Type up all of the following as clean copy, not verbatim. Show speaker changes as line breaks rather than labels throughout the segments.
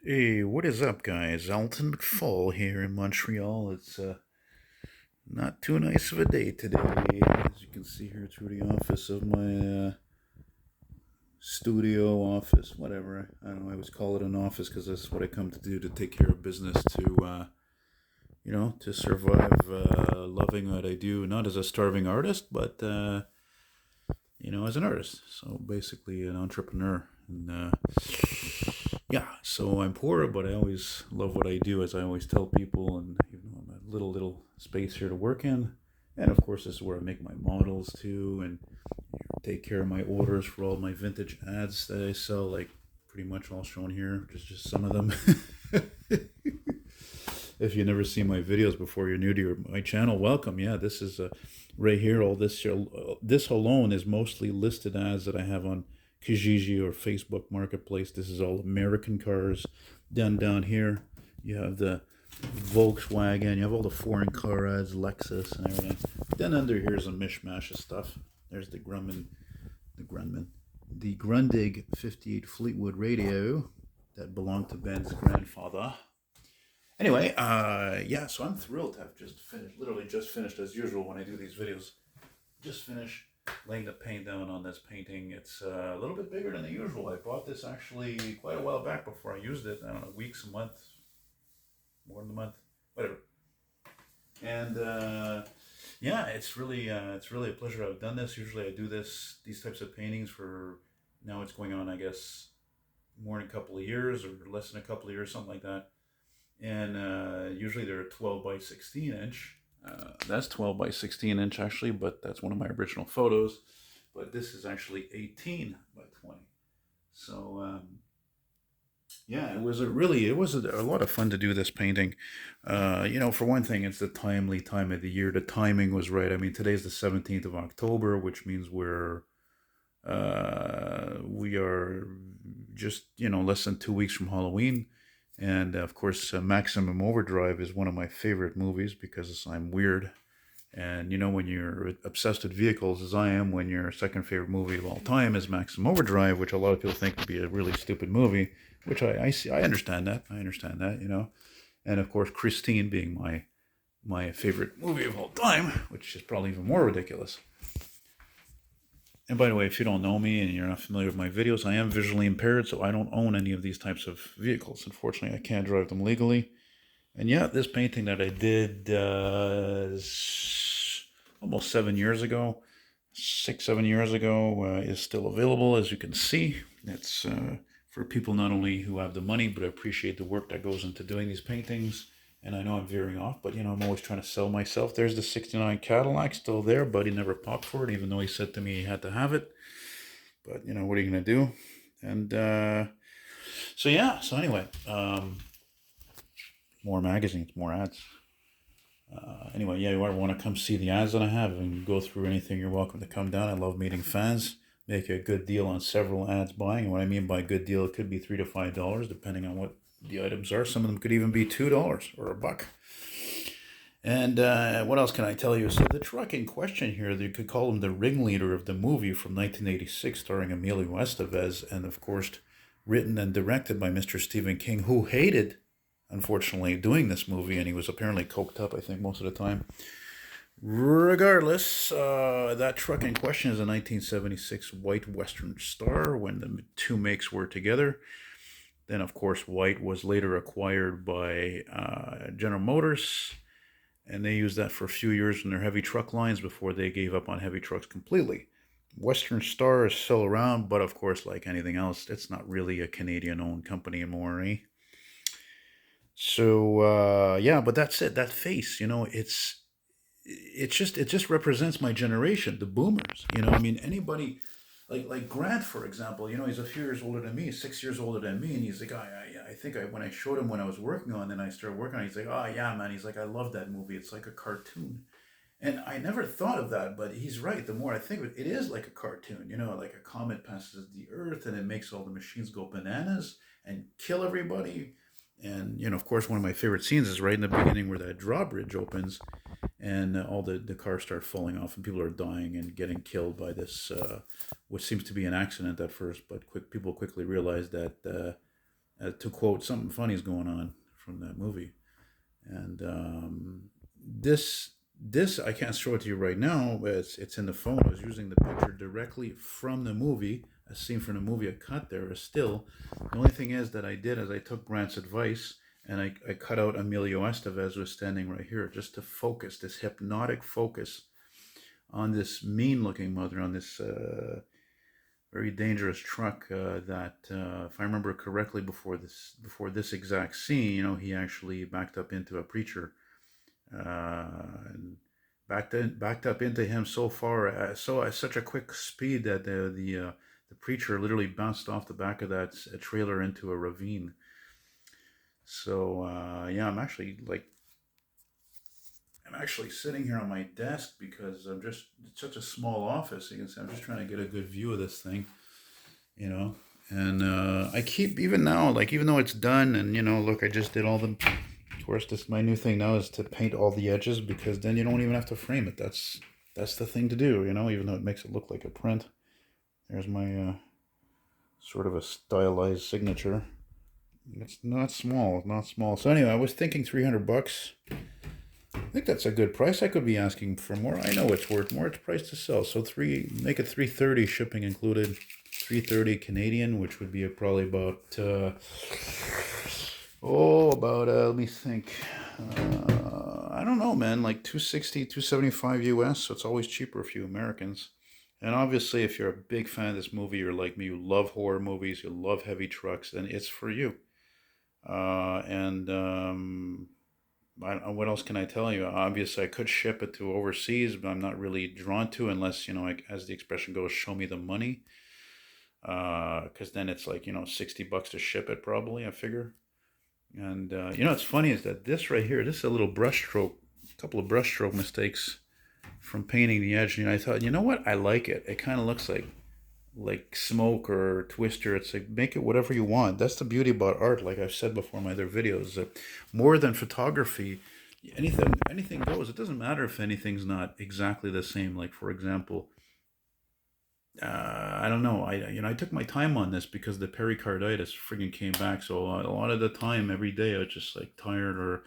Hey, what is up, guys? Elton McFall here in Montreal. It's not too nice of a day today, as you can see here through the office of my studio office, whatever. I don't know. I always call it an office because that's what I come to do to take care of business, to survive, loving what I do, not as a starving artist, but as an artist. So basically, an entrepreneur, and yeah, so I'm poor, but I always love what I do, as I always tell people, and I'm a little space here to work in, and of course this is where I make my models too, and take care of my orders for all my vintage ads that I sell, like pretty much all shown here, just some of them. If you never seen my videos before, you're new to my channel, welcome. Yeah, this is right here. All this here, this alone is mostly listed ads that I have on Kijiji or Facebook Marketplace. This is all American cars. Down here, you have the Volkswagen. You have all the foreign car ads, Lexus and everything. Then under here is a mishmash of stuff. There's the Grundig '58 Fleetwood radio that belonged to Ben's grandfather. Anyway, yeah, so I'm thrilled to have just finished, literally just finished as usual when I do these videos. Just finished laying the paint down on this painting. It's a little bit bigger than the usual. I bought this actually quite a while back before I used it. I don't know, weeks, a month, more than a month, whatever. And yeah, it's really a pleasure. I've done this. Usually I do these types of paintings for, now it's going on, I guess, more than a couple of years or less than a couple of years, something like that. And usually they're 12 by 16 inch. That's 12 by 16 inch actually, but that's one of my original photos. But this is actually 18 by 20. So yeah, it was a lot of fun to do this painting. For one thing, it's the timely time of the year. The timing was right. I mean, today's the 17th of October, which means we are just less than 2 weeks from Halloween. And of course, Maximum Overdrive is one of my favorite movies because I'm weird. And when you're obsessed with vehicles, as I am, when your second favorite movie of all time is Maximum Overdrive, which a lot of people think would be a really stupid movie, which I see, I understand that. And of course, Christine being my favorite movie of all time, which is probably even more ridiculous. And by the way, if you don't know me and you're not familiar with my videos, I am visually impaired, so I don't own any of these types of vehicles. Unfortunately, I can't drive them legally. And yeah, this painting that I did almost 7 years ago, 6, 7 years ago, is still available, as you can see. It's for people not only who have the money, but appreciate the work that goes into doing these paintings. And I know I'm veering off, but I'm always trying to sell myself. There's the '69 Cadillac still there. Buddy never popped for it, even though he said to me he had to have it. But what are you gonna do? And so yeah. So anyway, more magazines, more ads. Anyway, yeah, you ever want to come see the ads that I have and go through anything, you're welcome to come down. I love meeting fans. Make a good deal on several ads buying. And what I mean by good deal, it could be $3 to $5, depending on what the items are. Some of them could even be $2 or a buck. And what else can I tell you? So the truck in question here, you could call him the ringleader of the movie from 1986, starring Emilio Estevez, and of course, written and directed by Mr. Stephen King, who hated, unfortunately, doing this movie, and he was apparently coked up, I think, most of the time. Regardless, that truck in question is a 1976 white Western Star when the two makes were together. Then, of course, white was later acquired by General Motors, and they used that for a few years in their heavy truck lines before they gave up on heavy trucks completely. Western Star is still around, but of course, like anything else, it's not really a Canadian-owned company anymore, eh? So yeah, but that's it. That face, it just represents my generation, the boomers. I mean, anybody like Grant, for example. He's a few years older than me, 6 years older than me, and he's like, I think when I showed him when I was working on, it, and I started working on it, he's like, oh yeah, man. He's like, I love that movie. It's like a cartoon. And I never thought of that, but he's right. The more I think of it, it is like a cartoon. Like a comet passes the Earth and it makes all the machines go bananas and kill everybody. And of course, one of my favorite scenes is right in the beginning where that drawbridge opens, and all the cars start falling off, and people are dying and getting killed by this, which seems to be an accident at first, but people quickly realize that To quote, something funny is going on from that movie. And this this I can't show it to you right now, but it's in the phone. I was using the picture directly from the movie, a scene from the movie, a cut there, a still. The only thing is that I did is I took Brant's advice and I cut out Emilio Estevez was standing right here just to focus, this hypnotic focus on this mean looking mother, on this very dangerous truck that, if I remember correctly, before this exact scene, he actually backed up into a preacher, and backed up into him so far, so at such a quick speed that the preacher literally bounced off the back of that trailer into a ravine. So yeah, I'm actually sitting here on my desk because it's such a small office. You can see I'm just trying to get a good view of this thing, you know. And I keep, even now, like, even though it's done, and look, I just did all the. Of course, this my new thing now is to paint all the edges, because then you don't even have to frame it. That's the thing to do, even though it makes it look like a print. There's my sort of a stylized signature. It's not small, not small. So anyway, I was thinking $300. I think that's a good price. I could be asking for more. I know it's worth more. It's priced to sell. So make it 330 shipping included. 330 Canadian, which would be probably about let me think. I don't know, man, like 260, 275 US, so it's always cheaper for you Americans. And obviously, if you're a big fan of this movie, you're like me, you love horror movies, you love heavy trucks, then it's for you. And what else can I tell you? Obviously, I could ship it to overseas, but I'm not really drawn to, unless, like, as the expression goes, show me the money. Because then it's like, $60 to ship it, probably, I figure. And what's funny is that this right here, this is a little couple of brushstroke mistakes from painting the edge. I thought, you know what? I like it. It kind of looks like smoke or twister. It's like, make it whatever you want. That's the beauty about art. Like I've said before in my other videos, that more than photography, anything goes. It doesn't matter if anything's not exactly the same. Like, for example, I don't know. I took my time on this because the pericarditis friggin' came back. So a lot of the time, every day, I was just like tired,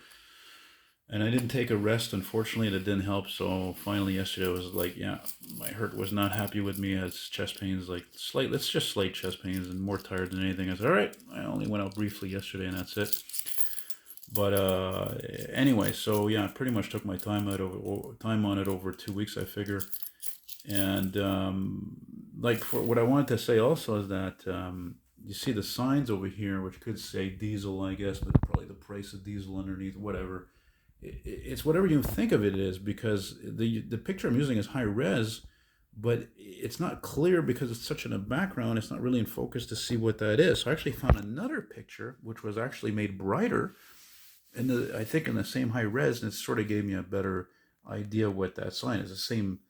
and I didn't take a rest. Unfortunately, and it didn't help. So finally, yesterday, I was like, yeah, my hurt was not happy with me. As chest pains, like it's just slight chest pains, and more tired than anything. I said, all right, I only went out briefly yesterday, and that's it. But anyway, so yeah, I pretty much took my time on it over 2 weeks, I figure. And like, for what I wanted to say also is that you see the signs over here, which could say diesel, I guess, but probably the price of diesel underneath, whatever. It's whatever you think of it is, because the picture I'm using is high res, but it's not clear because it's such in a background. It's not really in focus to see what that is. So I actually found another picture which was actually made brighter, and I think in the same high res, and it sort of gave me a better idea what that sign is. The same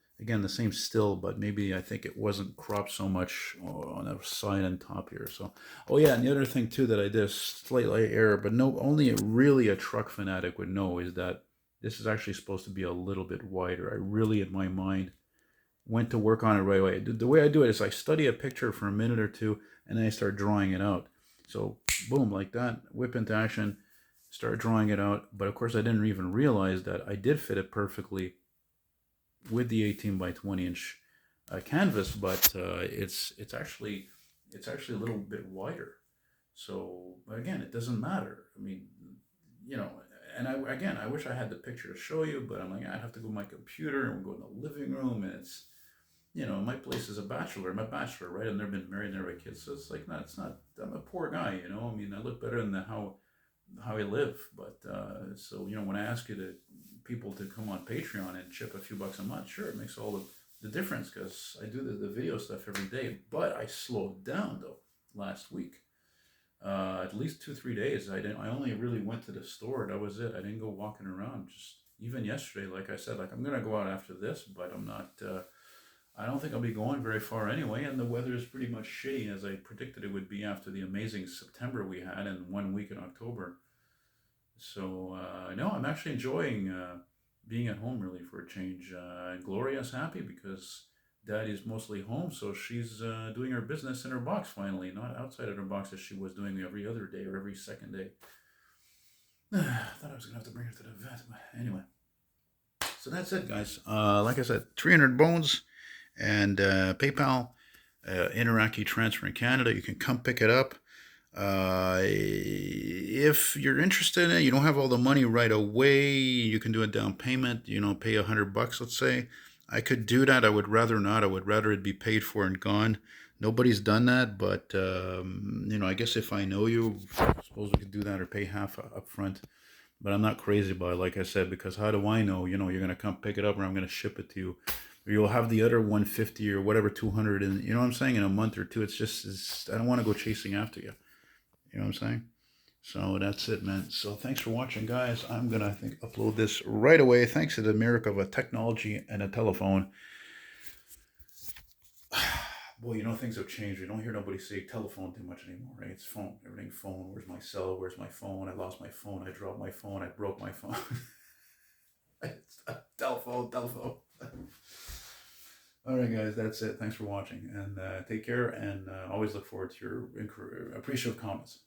still, but maybe I think it wasn't cropped so much on the side and top here. So, oh yeah, and the other thing too that I did, a slight error, but no, only really a truck fanatic would know, is that this is actually supposed to be a little bit wider. I really, in my mind, went to work on it right away. The way I do it is I study a picture for a minute or two, and then I start drawing it out. So, boom, like that, whip into action, start drawing it out. But of course, I didn't even realize that I did fit it perfectly with the 18 by 20 inch canvas, but it's actually a little bit wider. So again, it doesn't matter. I mean, you know, and I wish I had the picture to show you, but I'm like, I'd have to go to my computer and go in the living room, and it's, my place is a bachelor. I'm a bachelor, right? I've never been married, never had kids, so it's like, no, it's not. I'm a poor guy, I mean, I look better than how I live. But so when I ask people to come on Patreon and chip a few bucks a month, sure, it makes all the difference, because I do the video stuff every day. But I slowed down though last week. At least 2-3 days. I only really went to the store. That was it. I didn't go walking around. Just even yesterday, like I said, like, I'm gonna go out after this, but I'm not. I don't think I'll be going very far anyway, and the weather is pretty much shitty, as I predicted it would be after the amazing September we had and 1 week in October. So no, I'm actually enjoying being at home, really, for a change. Gloria's happy because Daddy's mostly home, so she's doing her business in her box finally, not outside of her box as she was doing every other day or every second day. I thought I was gonna have to bring her to the vet, but anyway. So that's it, guys. Like I said, 300 bones and PayPal, Interactive Transfer in Canada. You can come pick it up. If you're interested in it, you don't have all the money right away. You can do a down payment. Pay $100, let's say. I could do that. I would rather not. I would rather it be paid for and gone. Nobody's done that, but I guess if I know you, I suppose we could do that or pay half up front. But I'm not crazy about it, like I said, because how do I know? You're gonna come pick it up, or I'm gonna ship it to you. Or you'll have the other 150 or whatever 200, and you know what I'm saying, in a month or two. I don't want to go chasing after you. You know what I'm saying? So that's it, man. So thanks for watching, guys. I'm gonna, I think, upload this right away. Thanks to the miracle of a technology and a telephone. Boy, things have changed. We don't hear nobody say telephone too much anymore, right? It's phone. Everything phone. Where's my cell? Where's my phone? I lost my phone. I dropped my phone. I broke my phone. Telephone. All right, guys, that's it. Thanks for watching, and take care, and always look forward to your appreciative comments.